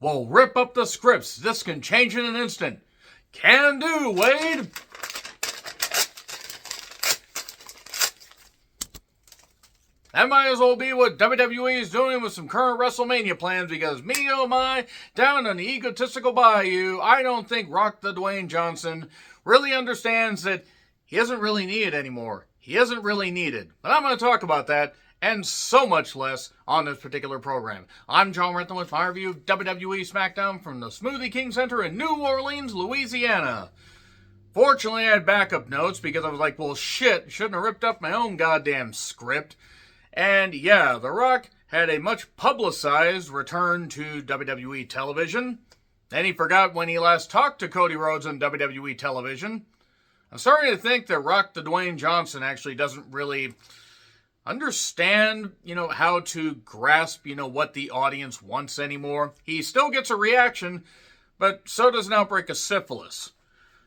We'll rip up the scripts. This can change in an instant. Can do, Wade. That might as well be what WWE is doing with some current WrestleMania plans, because me, oh my, down in the egotistical bayou, I don't think Rock the Dwayne Johnson really understands that he isn't really needed anymore. He isn't really needed. But I'm going to talk about that and so much less on this particular program. I'm John Renton with my review of WWE Smackdown from the Smoothie King Center in New Orleans, Louisiana. Fortunately, I had backup notes because I was like, well, shit, shouldn't have ripped up my own goddamn script. And yeah, The Rock had a much publicized return to WWE television. And he forgot when he last talked to Cody Rhodes on WWE television. I'm starting to think that Rock the Dwayne Johnson actually doesn't really understand, how to grasp, what the audience wants anymore. He still gets a reaction, but so does an outbreak of syphilis.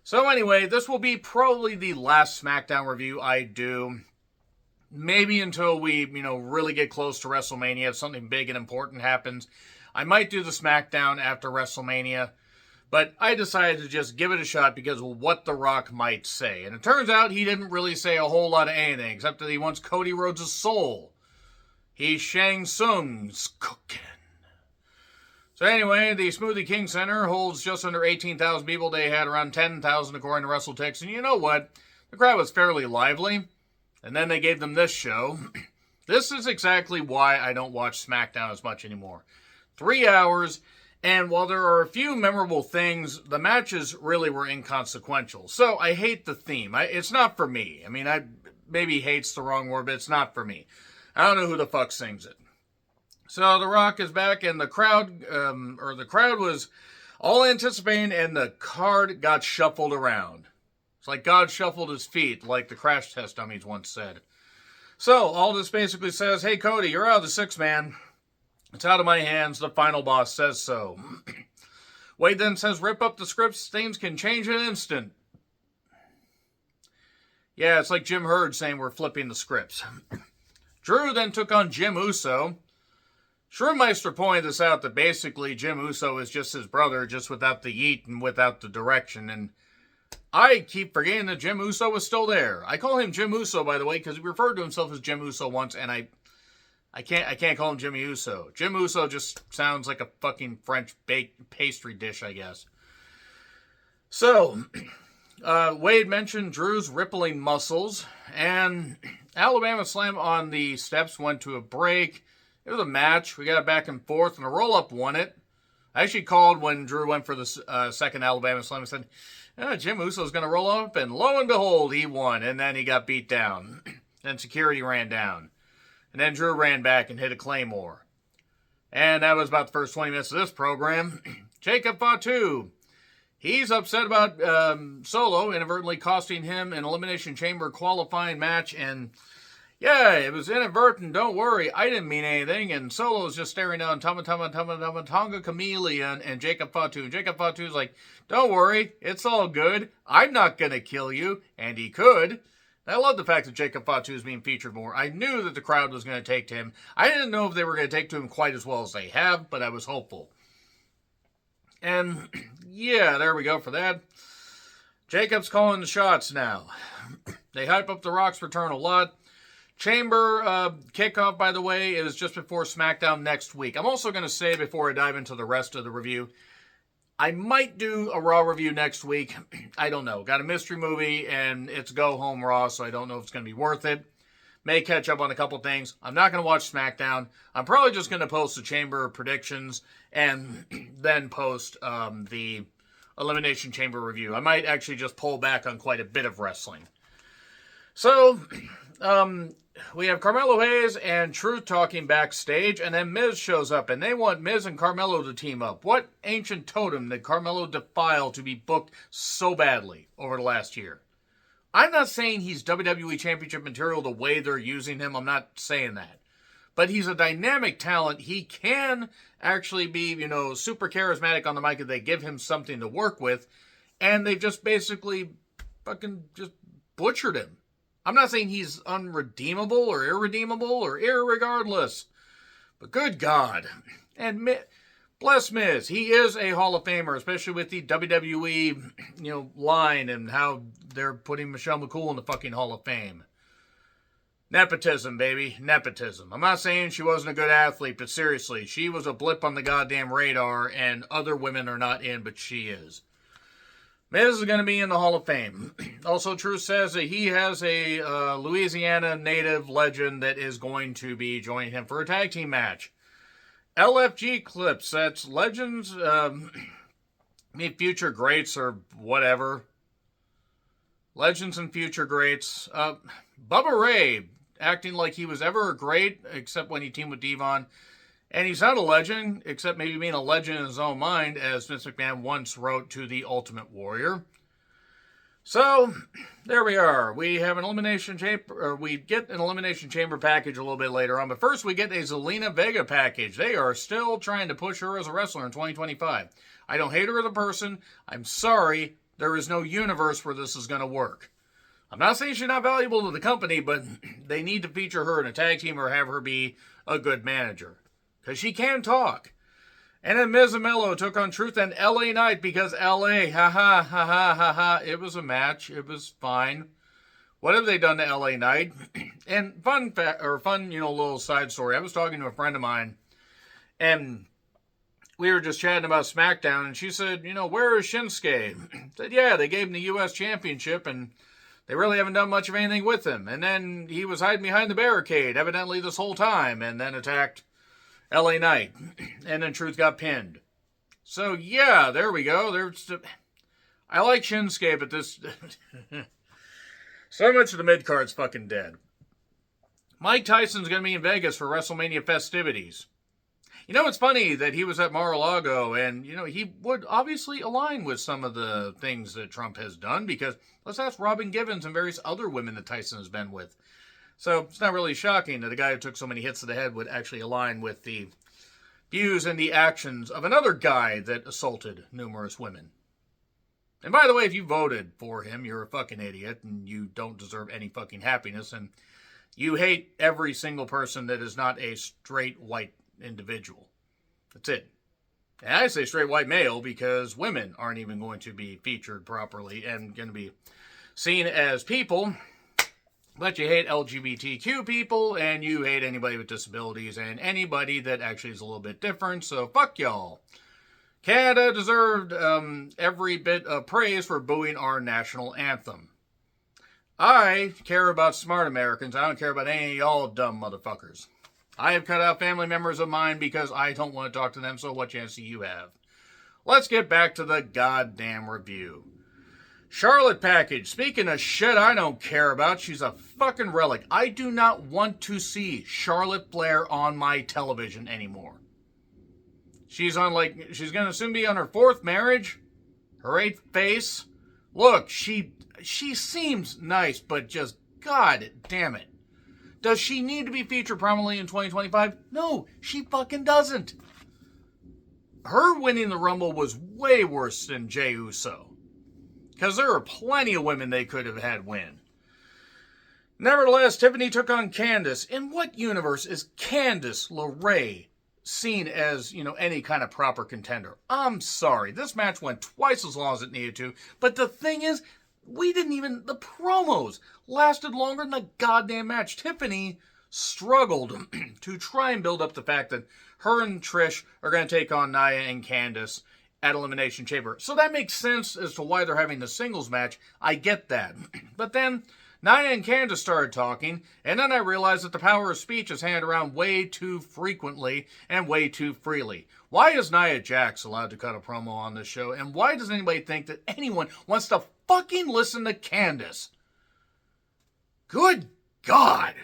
So anyway, this will be probably the last SmackDown review I do. Maybe until we, really get close to WrestleMania, if something big and important happens. I might do the SmackDown after WrestleMania, but I decided to just give it a shot because of what The Rock might say. And it turns out he didn't really say a whole lot of anything, except that he wants Cody Rhodes' soul. He's Shang Tsung's cooking. So anyway, the Smoothie King Center holds just under 18,000 people. They had around 10,000 according to WrestleTix. And you know what? The crowd was fairly lively. And then they gave them this show. This is exactly why I don't watch SmackDown as much anymore. 3 hours, and while there are a few memorable things, the matches really were inconsequential. So I hate the theme. It's not for me. Maybe hate's the wrong word, but it's not for me. I don't know who the fuck sings it. So The Rock is back, and the crowd was all anticipating, and the card got shuffled around. It's like God shuffled his feet, like the crash test dummies once said. So, all this basically says, hey, Cody, you're out of the six-man. It's out of my hands. The final boss says so. Wade then says, rip up the scripts. Things can change in an instant. Yeah, it's like Jim Herd saying we're flipping the scripts. Drew then took on Jim Uso. Shrewmeister pointed this out, that basically Jim Uso is just his brother, just without the yeet and without the direction, and I keep forgetting that Jim Uso was still there. I call him Jim Uso, by the way, because he referred to himself as Jim Uso once, and I can't call him Jimmy Uso. Jim Uso just sounds like a fucking French baked pastry dish, I guess. So, Wade mentioned Drew's rippling muscles, and Alabama Slam on the steps went to a break. It was a match. We got back and forth, and a roll-up won it. I actually called when Drew went for the second Alabama Slam and said, Jim Uso's going to roll up, and lo and behold, he won, and then he got beat down. Then security ran down. And then Drew ran back and hit a Claymore. And that was about the first 20 minutes of this program. Jacob Fatu, he's upset about Solo inadvertently costing him an Elimination Chamber qualifying match, and yeah, it was inadvertent, don't worry, I didn't mean anything, and Solo's just staring down Tonga Chameleon and Jacob Fatu. And Jacob Fatu's like, don't worry, it's all good, I'm not gonna kill you, and he could. And I love the fact that Jacob Fatu is being featured more. I knew that the crowd was going to take to him. I didn't know if they were going to take to him quite as well as they have, but I was hopeful. And yeah, there we go for that. Jacob's calling the shots now. They hype up The Rock's return a lot. Chamber kickoff, by the way, is just before SmackDown next week. I'm also going to say, before I dive into the rest of the review, I might do a Raw review next week. I don't know. Got a mystery movie, and it's Go Home Raw, so I don't know if it's going to be worth it. May catch up on a couple things. I'm not going to watch SmackDown. I'm probably just going to post the Chamber predictions and then post the Elimination Chamber review. I might actually just pull back on quite a bit of wrestling. So, we have Carmelo Hayes and Truth talking backstage, and then Miz shows up, and they want Miz and Carmelo to team up. What ancient totem did Carmelo defile to be booked so badly over the last year? I'm not saying he's WWE Championship material the way they're using him. I'm not saying that. But he's a dynamic talent. He can actually be, super charismatic on the mic if they give him something to work with. And they've just basically fucking just butchered him. I'm not saying he's unredeemable or irredeemable or irregardless. But good God. And Bless Miz. He is a Hall of Famer, especially with the WWE, line and how they're putting Michelle McCool in the fucking Hall of Fame. Nepotism, baby. Nepotism. I'm not saying she wasn't a good athlete, but seriously, she was a blip on the goddamn radar, and other women are not in, but she is. Miz is going to be in the Hall of Fame. Also, Truth says that he has a Louisiana native legend that is going to be joining him for a tag team match. LFG clips. That's legends, future greats or whatever. Legends and future greats. Bubba Ray, acting like he was ever a great, except when he teamed with Devon. And he's not a legend, except maybe being a legend in his own mind, as Vince McMahon once wrote to the Ultimate Warrior. So, there we are. We have an Elimination Chamber, or we get an Elimination Chamber package a little bit later on. But first, we get a Zelina Vega package. They are still trying to push her as a wrestler in 2025. I don't hate her as a person. I'm sorry, there is no universe where this is going to work. I'm not saying she's not valuable to the company, but they need to feature her in a tag team or have her be a good manager. Because she can talk. And then Miz and Melo took on Truth and LA Knight because LA, it was a match. It was fine. What have they done to LA Knight? And fun, little side story. I was talking to a friend of mine, and we were just chatting about Smackdown, and she said, where is Shinsuke? I said, yeah, they gave him the U.S. Championship, and they really haven't done much of anything with him. And then he was hiding behind the barricade, evidently this whole time, and then attacked LA Knight. And then Truth got pinned. So, yeah, there we go. I like Shinsuke, but this... so much of the mid-card's fucking dead. Mike Tyson's going to be in Vegas for WrestleMania festivities. It's funny that he was at Mar-a-Lago, and, he would obviously align with some of the things that Trump has done, because let's ask Robin Givens and various other women that Tyson has been with. So it's not really shocking that a guy who took so many hits to the head would actually align with the views and the actions of another guy that assaulted numerous women. And by the way, if you voted for him, you're a fucking idiot, and you don't deserve any fucking happiness, and you hate every single person that is not a straight white individual. That's it. And I say straight white male because women aren't even going to be featured properly and going to be seen as people. But you hate LGBTQ people, and you hate anybody with disabilities, and anybody that actually is a little bit different, so fuck y'all. Canada deserved every bit of praise for booing our national anthem. I care about smart Americans. I don't care about any of y'all dumb motherfuckers. I have cut out family members of mine because I don't want to talk to them, so what chance do you have? Let's get back to the goddamn review. Charlotte package. Speaking of shit I don't care about, she's a fucking relic. I do not want to see Charlotte Flair on my television anymore. She's going to soon be on her 4th marriage, her 8th face. Look, she seems nice, but just, god damn it. Does she need to be featured prominently in 2025? No, she fucking doesn't. Her winning the Rumble was way worse than Jey Uso. Because there are plenty of women they could have had win. Nevertheless, Tiffany took on Candice. In what universe is Candice LeRae seen as, any kind of proper contender? I'm sorry. This match went twice as long as it needed to. But the thing is, the promos lasted longer than the goddamn match. Tiffany struggled to try and build up the fact that her and Trish are going to take on Nia and Candice at Elimination Chamber. So that makes sense as to why they're having the singles match. I get that. But then Nia and Candice started talking, and then I realized that the power of speech is handed around way too frequently and way too freely. Why is Nia Jax allowed to cut a promo on this show, and why does anybody think that anyone wants to fucking listen to Candice? Good God.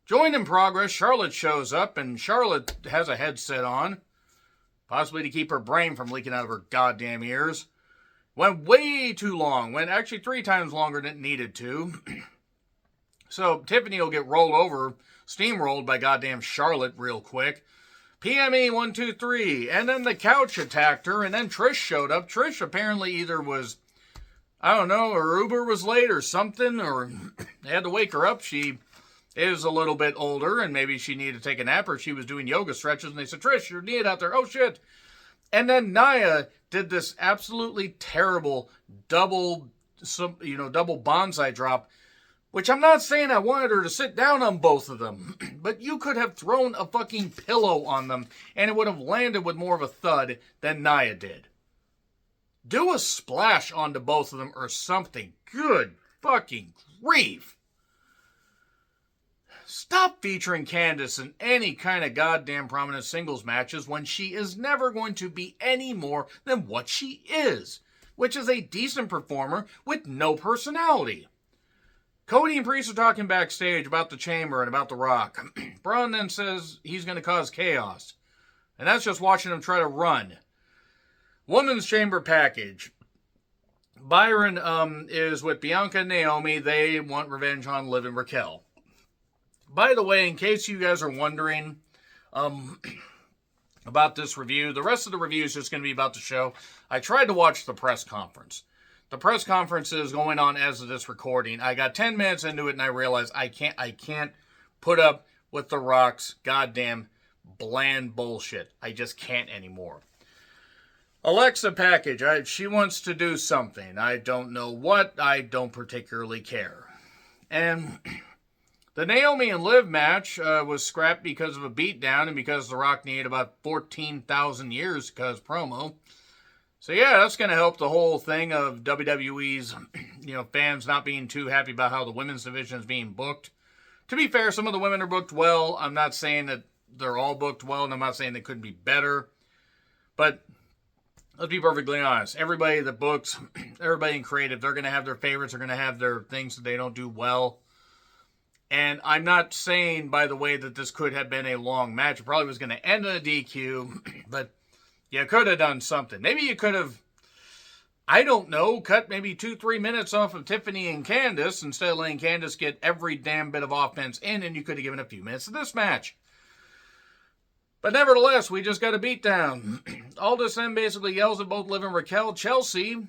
Join in progress, Charlotte shows up, and Charlotte has a headset on. Possibly to keep her brain from leaking out of her goddamn ears. Went way too long. Went actually 3 times longer than it needed to. So Tiffany will get rolled over, steamrolled by goddamn Charlotte real quick. PME 1, 2, 3. And then the couch attacked her, and then Trish showed up. Trish apparently either was, I don't know, her Uber was late or something, or they had to wake her up. She is a little bit older, and maybe she needed to take a nap or she was doing yoga stretches, and they said, Trish, your knee out there. Oh, shit. And then Nia did this absolutely terrible double bonsai drop, which I'm not saying I wanted her to sit down on both of them, but you could have thrown a fucking pillow on them and it would have landed with more of a thud than Nia did. Do a splash onto both of them or something. Good fucking grief. Stop featuring Candice in any kind of goddamn prominent singles matches when she is never going to be any more than what she is, which is a decent performer with no personality. Cody and Priest are talking backstage about the Chamber and about The Rock. Braun then says he's going to cause chaos, and that's just watching him try to run. Women's Chamber package. Byron is with Bianca and Naomi. They want revenge on Liv and Raquel. By the way, in case you guys are wondering about this review, the rest of the review is just going to be about the show. I tried to watch the press conference. The press conference is going on as of this recording. I got 10 minutes into it and I realized I can't put up with The Rock's goddamn bland bullshit. I just can't anymore. Alexa package. She wants to do something. I don't know what. I don't particularly care. And the Naomi and Liv match was scrapped because of a beatdown and because The Rock needed about 14,000 years to cut his promo. So yeah, that's going to help the whole thing of WWE's, fans not being too happy about how the women's division is being booked. To be fair, some of the women are booked well. I'm not saying that they're all booked well, and I'm not saying they couldn't be better. But let's be perfectly honest. Everybody that books, everybody in creative, they're going to have their favorites. They're going to have their things that they don't do well. And I'm not saying, by the way, that this could have been a long match. It probably was going to end in a DQ, but you could have done something. Maybe you could have, I don't know, cut maybe 2-3 minutes off of Tiffany and Candice instead of letting Candice get every damn bit of offense in, and you could have given a few minutes to this match. But nevertheless, we just got a beatdown. Aldous then basically yells at both Liv and Raquel. Chelsea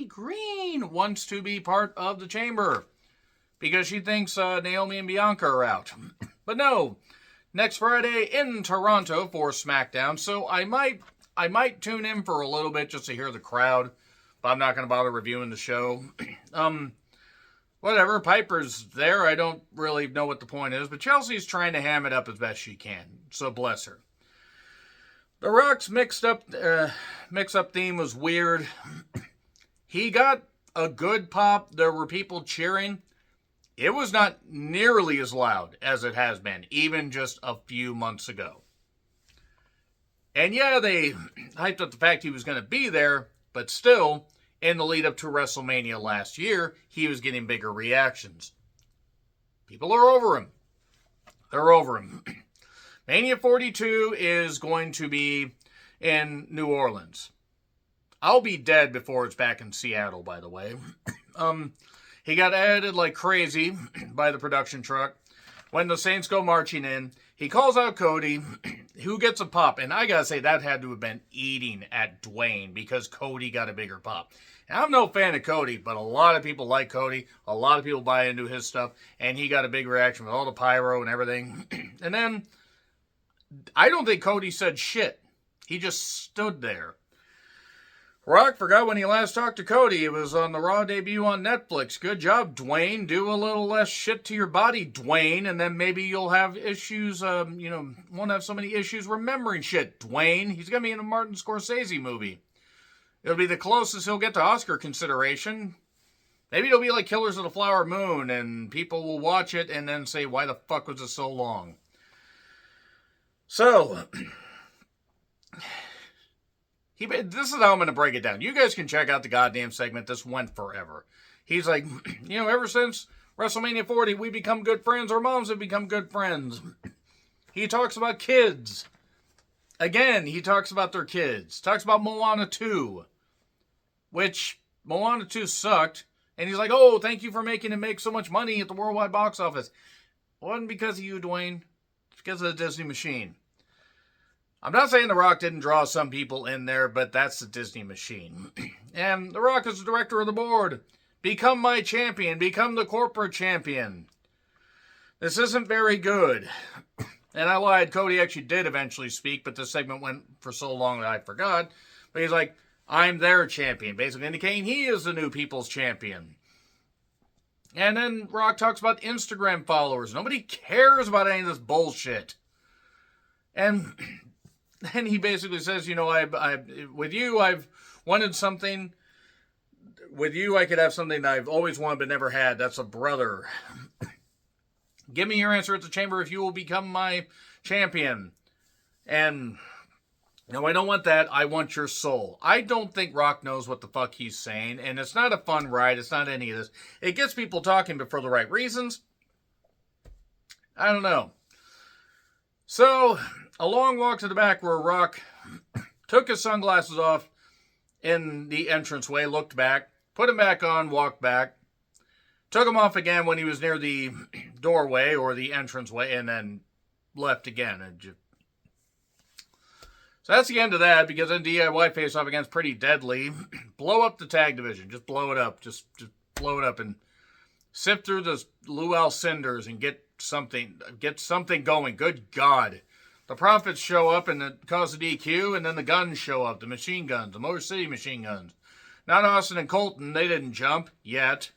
Green, wants to be part of the Chamber because she thinks Naomi and Bianca are out. But no, next Friday in Toronto for Smackdown. So I might tune in for a little bit just to hear the crowd, but I'm not going to bother reviewing the show. Whatever, Piper's there. I don't really know what the point is, but Chelsea's trying to ham it up as best she can. So bless her. The Rock's mix-up theme was weird. He got a good pop. There were people cheering. It was not nearly as loud as it has been, even just a few months ago. And yeah, they hyped up the fact he was going to be there, but still, in the lead up to WrestleMania last year, he was getting bigger reactions. People are over him. They're over him. Mania 42 is going to be in New Orleans. I'll be dead before it's back in Seattle, by the way. He got added like crazy by the production truck. When the Saints go marching in, he calls out Cody, who gets a pop. And I gotta say, that had to have been eating at Dwayne because Cody got a bigger pop. And I'm no fan of Cody, but a lot of people like Cody. A lot of people buy into his stuff. And he got a big reaction with all the pyro and everything. And then, I don't think Cody said shit. He just stood there. Rock forgot when he last talked to Cody. It was on the Raw debut on Netflix. Good job, Dwayne. Do a little less shit to your body, Dwayne, and then maybe you'll have issues, won't have so many issues remembering shit, Dwayne. He's going to be in a Martin Scorsese movie. It'll be the closest he'll get to Oscar consideration. Maybe it'll be like Killers of the Flower Moon, and people will watch it and then say, why the fuck was it so long? So, this is how I'm going to break it down. You guys can check out the goddamn segment. This went forever. He's like, ever since WrestleMania 40, we become good friends. Our moms have become good friends. He talks about kids. Again, he talks about their kids. Talks about Moana 2. Which, Moana 2 sucked. And he's like, oh, thank you for making it make so much money at the worldwide box office. It wasn't because of you, Dwayne. It's because of the Disney machine. I'm not saying The Rock didn't draw some people in there, but that's the Disney machine. And The Rock is the director of the board. Become my champion. Become the corporate champion. This isn't very good. And I lied. Cody actually did eventually speak, but the segment went for so long that I forgot. But he's like, I'm their champion, basically indicating he is the new people's champion. And then Rock talks about Instagram followers. Nobody cares about any of this bullshit. And then he basically says, you know, with you, I've wanted something. With you, I could have something that I've always wanted but never had. That's a brother. Give me your answer at the chamber if you will become my champion. And, no, I don't want that. I want your soul. I don't think Rock knows what the fuck he's saying. And it's not a fun ride. It's not any of this. It gets people talking, but for the right reasons. I don't know. So, a long walk to the back where Rock took his sunglasses off in the entranceway, looked back, put them back on, walked back. Took him off again when he was near the doorway or the entranceway, and then left again. So that's the end of that, because then DIY face off against Pretty Deadly. Blow up the tag division. Just blow it up. Just blow it up and sift through the luau cinders and get something going. Good God. The Profits show up and cause a DQ, and then the guns show up. The machine guns. The Motor City machine guns. Not Austin and Colton. They didn't jump yet.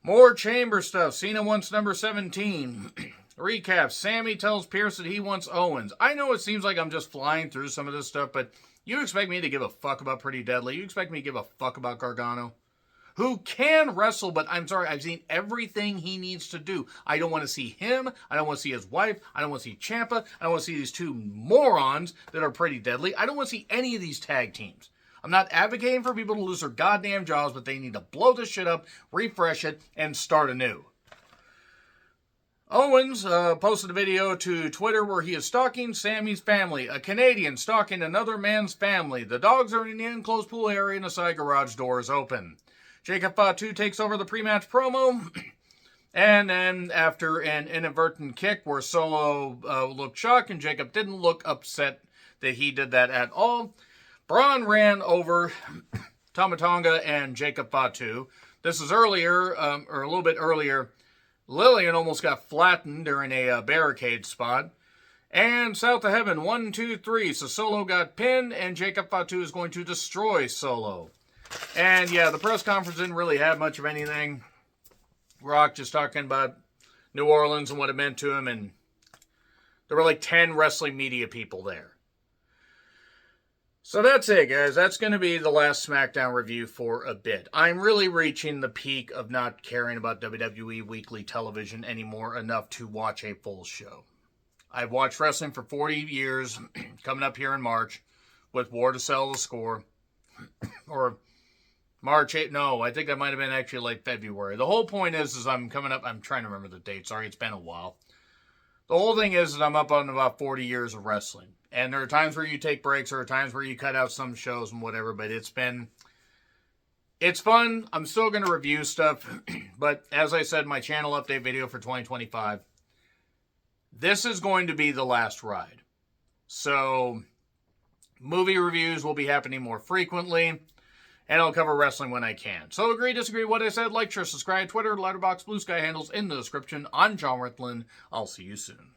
More chamber stuff. Cena wants number 17. Recap. Sammy tells Pierce that he wants Owens. I know it seems like I'm just flying through some of this stuff, but you expect me to give a fuck about Pretty Deadly? You expect me to give a fuck about Gargano? Who can wrestle, but I'm sorry, I've seen everything he needs to do. I don't want to see him. I don't want to see his wife. I don't want to see Ciampa. I don't want to see these two morons that are Pretty Deadly. I don't want to see any of these tag teams. I'm not advocating for people to lose their goddamn jobs, but they need to blow this shit up, refresh it, and start anew. Owens posted a video to Twitter where he is stalking Sammy's family. A Canadian stalking another man's family. The dogs are in the enclosed pool area and the side garage door is open. Jacob Fatu takes over the pre-match promo. And then after an inadvertent kick where Solo looked shocked and Jacob didn't look upset that he did that at all, Braun ran over Tama Tonga and Jacob Fatu. This is earlier, or a little bit earlier. Lillian almost got flattened during a barricade spot. And South of Heaven, 1, 2, 3. So Solo got pinned, and Jacob Fatu is going to destroy Solo. And yeah, the press conference didn't really have much of anything. Rock just talking about New Orleans and what it meant to him, and there were like 10 wrestling media people there. So that's it, guys. That's going to be the last SmackDown review for a bit. I'm really reaching the peak of not caring about WWE weekly television anymore enough to watch a full show. I've watched wrestling for 40 years, coming up here in March, with War to Sell the Score. Or March 8th. No, I think that might have been actually like February. The whole point is I'm coming up. I'm trying to remember the date. Sorry, it's been a while. The whole thing is that I'm up on about 40 years of wrestling. And there are times where you take breaks, there are times where you cut out some shows and whatever, but it's fun. I'm still going to review stuff, but as I said, my channel update video for 2025, this is going to be the last ride. So, movie reviews will be happening more frequently, and I'll cover wrestling when I can. So, agree, disagree with what I said, like, share, subscribe, Twitter, Letterboxd, Blue Sky handles in the description. I'm John Ritlin. I'll see you soon.